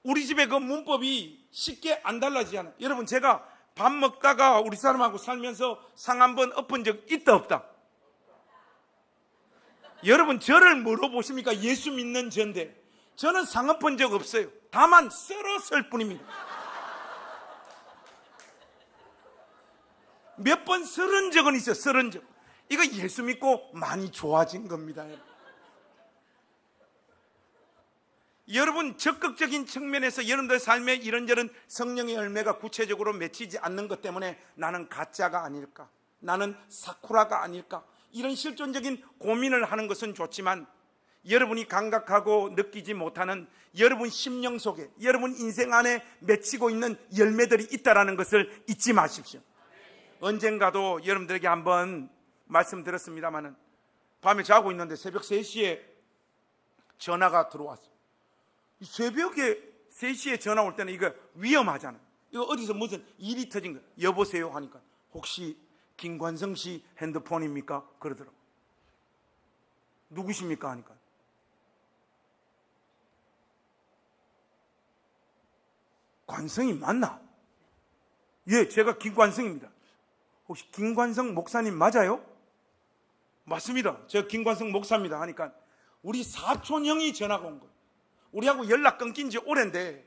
우리 집에 그 문법이 쉽게 안 달라지잖아요. 여러분 제가 밥 먹다가 우리 사람하고 살면서 상 한 번 엎은 적 있다 없다? 여러분 저를 물어보십니까? 예수 믿는 전데 저는 상 엎은 적 없어요. 다만 썰었을 뿐입니다. 몇 번 썰은 적은 있어요. 썰은 적. 이거 예수 믿고 많이 좋아진 겁니다. 여러분 적극적인 측면에서 여러분들 삶에 이런저런 성령의 열매가 구체적으로 맺히지 않는 것 때문에 나는 가짜가 아닐까, 나는 사쿠라가 아닐까, 이런 실존적인 고민을 하는 것은 좋지만 여러분이 감각하고 느끼지 못하는 여러분 심령 속에, 여러분 인생 안에 맺히고 있는 열매들이 있다는 것을 잊지 마십시오. 언젠가도 여러분들에게 한번 말씀드렸습니다마는 밤에 자고 있는데 새벽 3시에 전화가 들어왔어요. 새벽에 3시에 전화 올 때는 이거 위험하잖아요. 이거 어디서 무슨 일이 터진 거예요. 여보세요 하니까 혹시 김관성 씨 핸드폰입니까? 그러더라고요. 누구십니까? 하니까 관성이 맞나? 예, 제가 김관성입니다. 혹시 김관성 목사님 맞아요? 맞습니다. 저 김관성 목사입니다 하니까 우리 사촌 형이 전화가 온 거예요. 우리하고 연락 끊긴 지 오랜데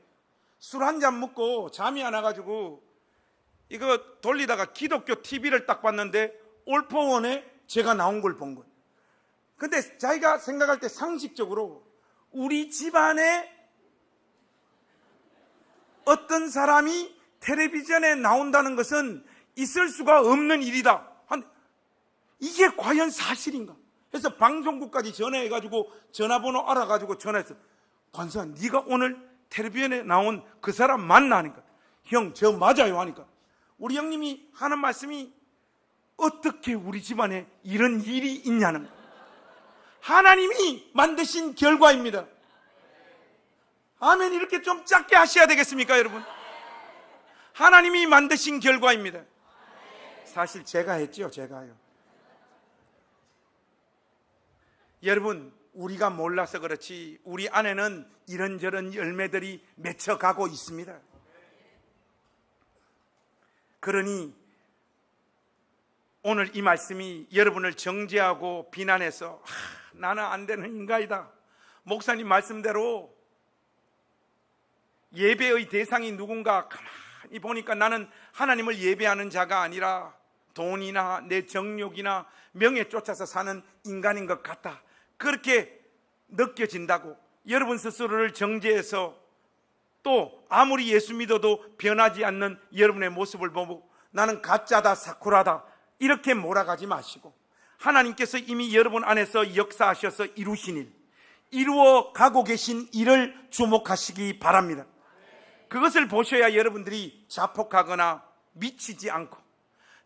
술 한 잔 먹고 잠이 안 와가지고 이거 돌리다가 기독교 TV를 딱 봤는데 올포원에 제가 나온 걸 본 거예요. 근데 자기가 생각할 때 상식적으로 우리 집안에 어떤 사람이 텔레비전에 나온다는 것은 있을 수가 없는 일이다. 이게 과연 사실인가? 그래서 방송국까지 전화해가지고 전화번호 알아가지고 전화해서 관사 네가 오늘 텔레비전에 나온 그 사람 맞나 하니까 형 저 맞아요 하니까 우리 형님이 하는 말씀이 어떻게 우리 집안에 이런 일이 있냐는 거예요. 하나님이 만드신 결과입니다. 아멘. 이렇게 좀 작게 하셔야 되겠습니까 여러분? 하나님이 만드신 결과입니다. 사실 제가 했죠. 제가요. 여러분 우리가 몰라서 그렇지 우리 안에는 이런저런 열매들이 맺혀가고 있습니다. 그러니 오늘 이 말씀이 여러분을 정죄하고 비난해서 나는 안 되는 인간이다, 목사님 말씀대로 예배의 대상이 누군가 가만히 보니까 나는 하나님을 예배하는 자가 아니라 돈이나 내 정욕이나 명예 쫓아서 사는 인간인 것 같다, 그렇게 느껴진다고 여러분 스스로를 정죄해서 또 아무리 예수 믿어도 변하지 않는 여러분의 모습을 보고 나는 가짜다, 사쿠라다 이렇게 몰아가지 마시고 하나님께서 이미 여러분 안에서 역사하셔서 이루신 일, 이루어 가고 계신 일을 주목하시기 바랍니다. 그것을 보셔야 여러분들이 자폭하거나 미치지 않고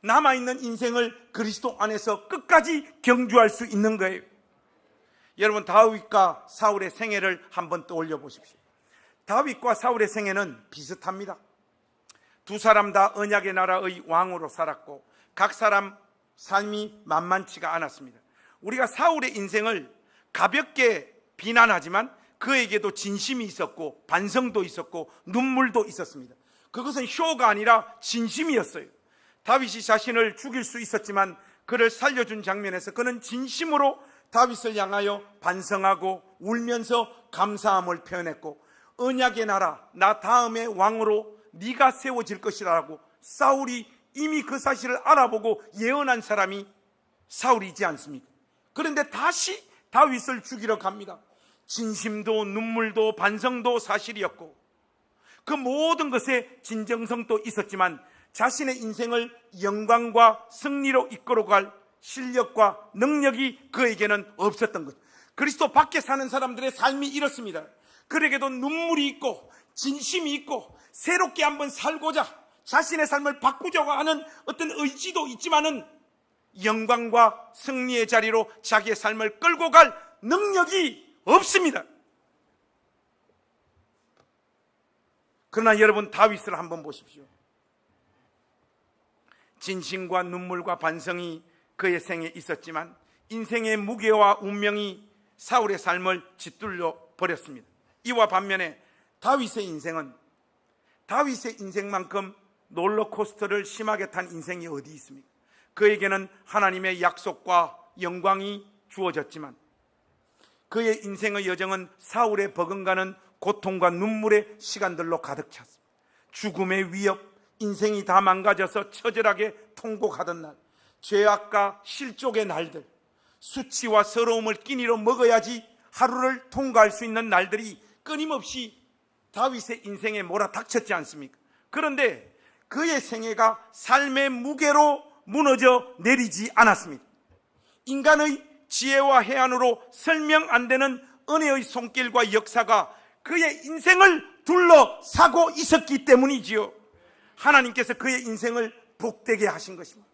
남아있는 인생을 그리스도 안에서 끝까지 경주할 수 있는 거예요. 여러분 다윗과 사울의 생애를 한번 떠올려 보십시오. 다윗과 사울의 생애는 비슷합니다. 두 사람 다 언약의 나라의 왕으로 살았고 각 사람 삶이 만만치가 않았습니다. 우리가 사울의 인생을 가볍게 비난하지만 그에게도 진심이 있었고 반성도 있었고 눈물도 있었습니다. 그것은 쇼가 아니라 진심이었어요. 다윗이 자신을 죽일 수 있었지만 그를 살려준 장면에서 그는 진심으로 다윗을 향하여 반성하고 울면서 감사함을 표현했고 언약의 나라 나 다음에 왕으로 네가 세워질 것이라고 사울이 이미 그 사실을 알아보고 예언한 사람이 사울이지 않습니까? 그런데 다시 다윗을 죽이러 갑니다. 진심도 눈물도 반성도 사실이었고 그 모든 것에 진정성도 있었지만 자신의 인생을 영광과 승리로 이끌어갈 실력과 능력이 그에게는 없었던 것. 그리스도 밖에 사는 사람들의 삶이 이렇습니다. 그에게도 눈물이 있고 진심이 있고 새롭게 한번 살고자 자신의 삶을 바꾸자고 하는 어떤 의지도 있지만은 영광과 승리의 자리로 자기의 삶을 끌고 갈 능력이 없습니다. 그러나 여러분 다윗을 한번 보십시오. 진심과 눈물과 반성이 그의 생에 있었지만 인생의 무게와 운명이 사울의 삶을 짓둘러 버렸습니다. 이와 반면에 다윗의 인생은 다윗의 인생만큼 롤러코스터를 심하게 탄 인생이 어디 있습니까? 그에게는 하나님의 약속과 영광이 주어졌지만 그의 인생의 여정은 사울의 버금가는 고통과 눈물의 시간들로 가득 찼습니다. 죽음의 위협, 인생이 다 망가져서 처절하게 통곡하던 날, 죄악과 실족의 날들, 수치와 서러움을 끼니로 먹어야지 하루를 통과할 수 있는 날들이 끊임없이 다윗의 인생에 몰아닥쳤지 않습니까? 그런데 그의 생애가 삶의 무게로 무너져 내리지 않았습니다. 인간의 지혜와 해안으로 설명 안 되는 은혜의 손길과 역사가 그의 인생을 둘러싸고 있었기 때문이지요. 하나님께서 그의 인생을 복되게 하신 것입니다.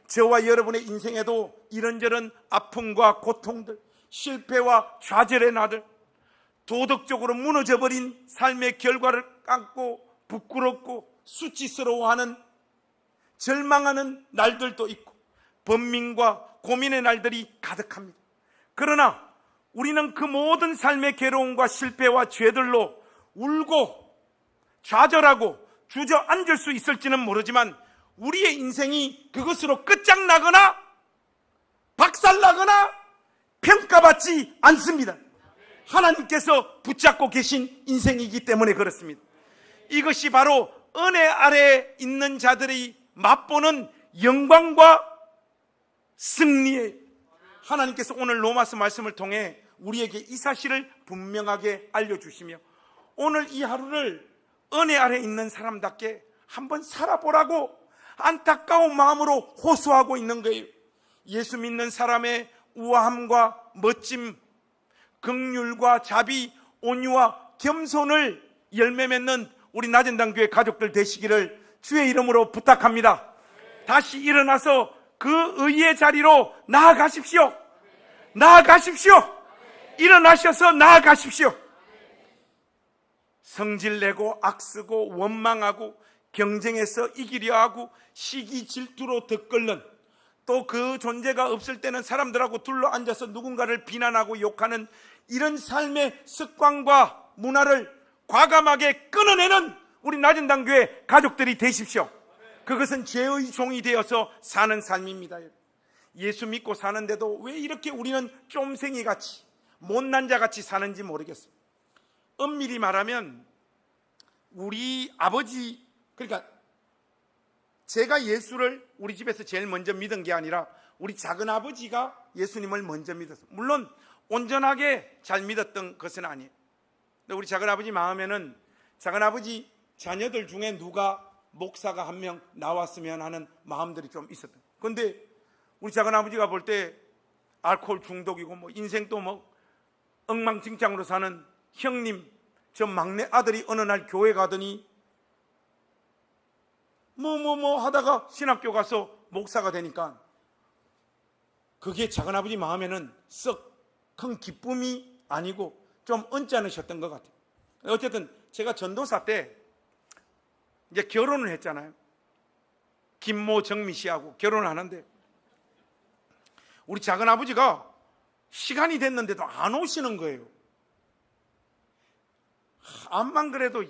저와 여러분의 인생에도 이런저런 아픔과 고통들, 실패와 좌절의 나들, 도덕적으로 무너져버린 삶의 결과를 안고 부끄럽고 수치스러워하는 절망하는 날들도 있고 번민과 고민의 날들이 가득합니다. 그러나 우리는 그 모든 삶의 괴로움과 실패와 죄들로 울고 좌절하고 주저앉을 수 있을지는 모르지만 우리의 인생이 그것으로 끝장나거나 박살나거나 평가받지 않습니다. 하나님께서 붙잡고 계신 인생이기 때문에 그렇습니다. 이것이 바로 은혜 아래에 있는 자들이 맛보는 영광과 승리예요. 하나님께서 오늘 로마서 말씀을 통해 우리에게 이 사실을 분명하게 알려주시며 오늘 이 하루를 은혜 아래에 있는 사람답게 한번 살아보라고 안타까운 마음으로 호소하고 있는 거예요. 예수 믿는 사람의 우아함과 멋짐, 긍휼과 자비, 온유와 겸손을 열매 맺는 우리 나전당교회 가족들 되시기를 주의 이름으로 부탁합니다. 다시 일어나서 그 의의 자리로 나아가십시오. 나아가십시오. 일어나셔서 나아가십시오. 성질내고 악쓰고 원망하고 경쟁에서 이기려 하고 시기 질투로 덧끓는, 또 그 존재가 없을 때는 사람들하고 둘러앉아서 누군가를 비난하고 욕하는 이런 삶의 습관과 문화를 과감하게 끊어내는 우리 나전당교회 가족들이 되십시오. 그것은 죄의 종이 되어서 사는 삶입니다. 예수 믿고 사는데도 왜 이렇게 우리는 쫌생이같이 못난 자같이 사는지 모르겠어요. 엄밀히 말하면 우리 아버지, 그러니까 제가 예수를 우리 집에서 제일 먼저 믿은 게 아니라 우리 작은 아버지가 예수님을 먼저 믿었어요. 물론 온전하게 잘 믿었던 것은 아니에요. 근데 우리 작은 아버지 마음에는 작은 아버지 자녀들 중에 누가 목사가 한 명 나왔으면 하는 마음들이 좀 있었던. 그런데 우리 작은 아버지가 볼 때 알코올 중독이고 뭐 인생도 뭐 엉망진창으로 사는 형님, 저 막내 아들이 어느 날 교회 가더니 뭐 하다가 신학교 가서 목사가 되니까 그게 작은 아버지 마음에는 썩 큰 기쁨이 아니고 좀 언짢으셨던 것 같아요. 어쨌든 제가 전도사 때 이제 결혼을 했잖아요. 김모 정미 씨하고 결혼을 하는데 우리 작은 아버지가 시간이 됐는데도 안 오시는 거예요. 암만 그래도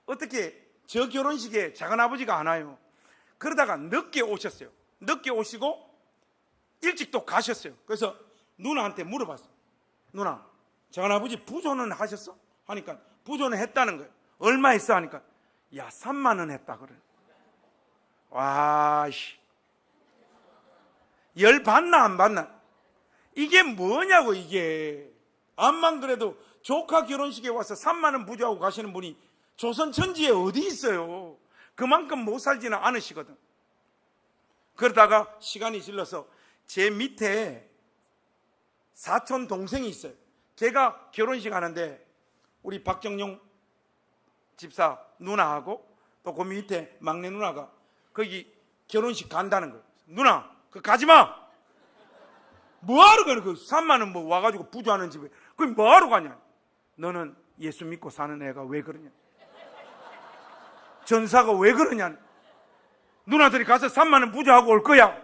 어떻게 저 결혼식에 작은 아버지가 안 와요. 그러다가 늦게 오셨어요. 늦게 오시고 일찍 또 가셨어요. 그래서 누나한테 물어봤어요. 누나, 작은 아버지 부조는 하셨어? 하니까 부조는 했다는 거예요. 얼마 했어? 하니까 야 3만 원 했다 그래. 와씨, 열 받나 안 받나? 이게 뭐냐고. 이게 암만 그래도 조카 결혼식에 와서 3만 원 부조하고 가시는 분이 조선 천지에 어디 있어요. 그만큼 못 살지는 않으시거든. 그러다가 시간이 질러서 제 밑에 사촌 동생이 있어요. 걔가 결혼식 하는데 우리 박정용 집사 누나하고 또 그 밑에 막내 누나가 거기 결혼식 간다는 거예요. 누나, 그 가지마. 뭐하러 가냐? 그 3만 원 뭐 와가지고 부조하는 집에 그게 뭐하러 가냐? 너는 예수 믿고 사는 애가 왜 그러냐? 전사가 왜 그러냐? 누나들이 가서 3만 원 부조하고 올 거야.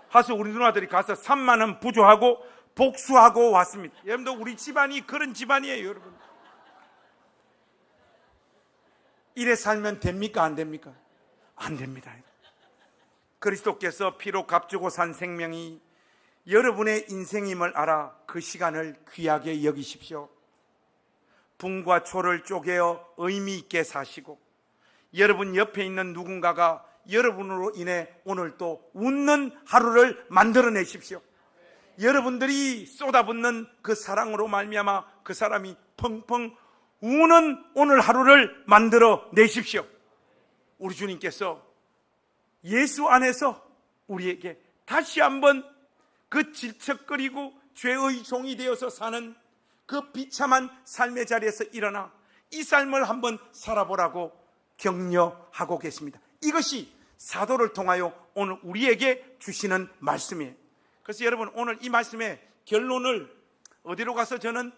하서 우리 누나들이 가서 3만 원 부조하고 복수하고 왔습니다. 여러분들 우리 집안이 그런 집안이에요. 여러분 이래 살면 됩니까? 안 됩니까? 안 됩니다. 그리스도께서 피로 값주고 산 생명이 여러분의 인생임을 알아 그 시간을 귀하게 여기십시오. 붕과 초를 쪼개어 의미 있게 사시고 여러분 옆에 있는 누군가가 여러분으로 인해 오늘 또 웃는 하루를 만들어내십시오. 여러분들이 쏟아붓는 그 사랑으로 말미암아 그 사람이 펑펑 우는 오늘 하루를 만들어 내십시오. 우리 주님께서 예수 안에서 우리에게 다시 한번 그 질척거리고 죄의 종이 되어서 사는 그 비참한 삶의 자리에서 일어나 이 삶을 한번 살아보라고 격려하고 계십니다. 이것이 사도를 통하여 오늘 우리에게 주시는 말씀이에요. 그래서 여러분 오늘 이 말씀의 결론을 어디로 가서 저는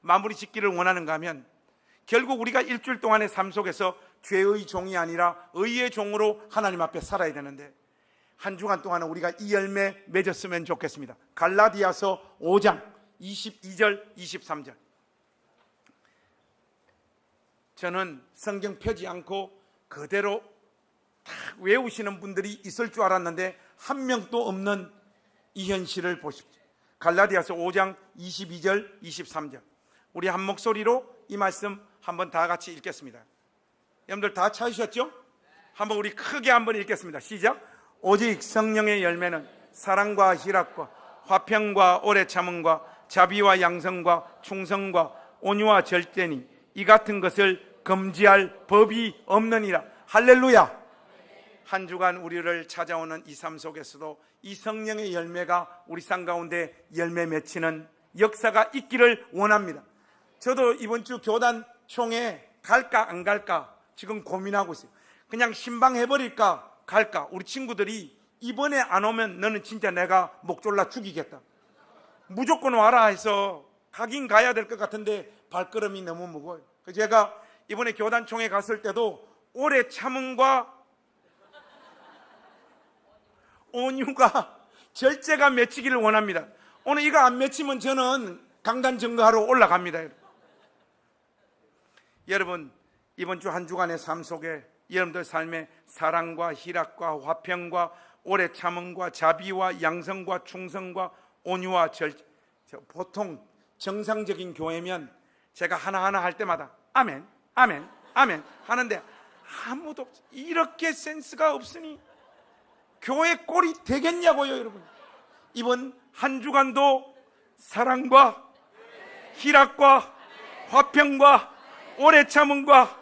마무리 짓기를 원하는가 하면 결국 우리가 일주일 동안의 삶 속에서 죄의 종이 아니라 의의 종으로 하나님 앞에 살아야 되는데 한 주간 동안은 우리가 이 열매 맺었으면 좋겠습니다. 갈라디아서 5장 22절 23절. 저는 성경 펴지 않고 그대로 다 외우시는 분들이 있을 줄 알았는데 한 명도 없는 이 현실을 보십시오. 갈라디아서 5장 22절 23절. 우리 한 목소리로 이 말씀 한번 다 같이 읽겠습니다. 여러분들 다 찾으셨죠? 한번 우리 크게 한번 읽겠습니다. 시작. 오직 성령의 열매는 사랑과 희락과 화평과 오래 참음과 자비와 양성과 충성과 온유와 절제니 이 같은 것을 금지할 법이 없느니라. 할렐루야. 한 주간 우리를 찾아오는 이 삶 속에서도 이 성령의 열매가 우리 삶 가운데 열매 맺히는 역사가 있기를 원합니다. 저도 이번 주 교단 총회 갈까 안 갈까 지금 고민하고 있어요. 그냥 신방해버릴까 갈까. 우리 친구들이 이번에 안 오면 너는 진짜 내가 목 졸라 죽이겠다, 무조건 와라 해서 가긴 가야 될 것 같은데 발걸음이 너무 무거워요. 그래서 제가 이번에 교단 총회 갔을 때도 오래 참음과 온유가 절제가 맺히기를 원합니다. 오늘 이거 안 맺히면 저는 강단 증거하러 올라갑니다. 여러분, 이번 주 한 주간의 삶 속에 여러분들 삶에 사랑과 희락과 화평과 오래 참음과 자비와 양성과 충성과 온유와 절제. 보통 정상적인 교회면 제가 하나하나 할 때마다 아멘, 아멘, 아멘 하는데 아무도 이렇게 센스가 없으니 교회 꼴이 되겠냐고요. 여러분, 이번 한 주간도 사랑과 희락과 화평과 오래 참음과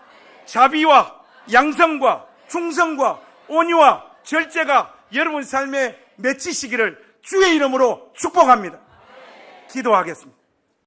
자비와 양성과 충성과 온유와 절제가 여러분 삶에 맺히시기를 주의 이름으로 축복합니다. 기도하겠습니다.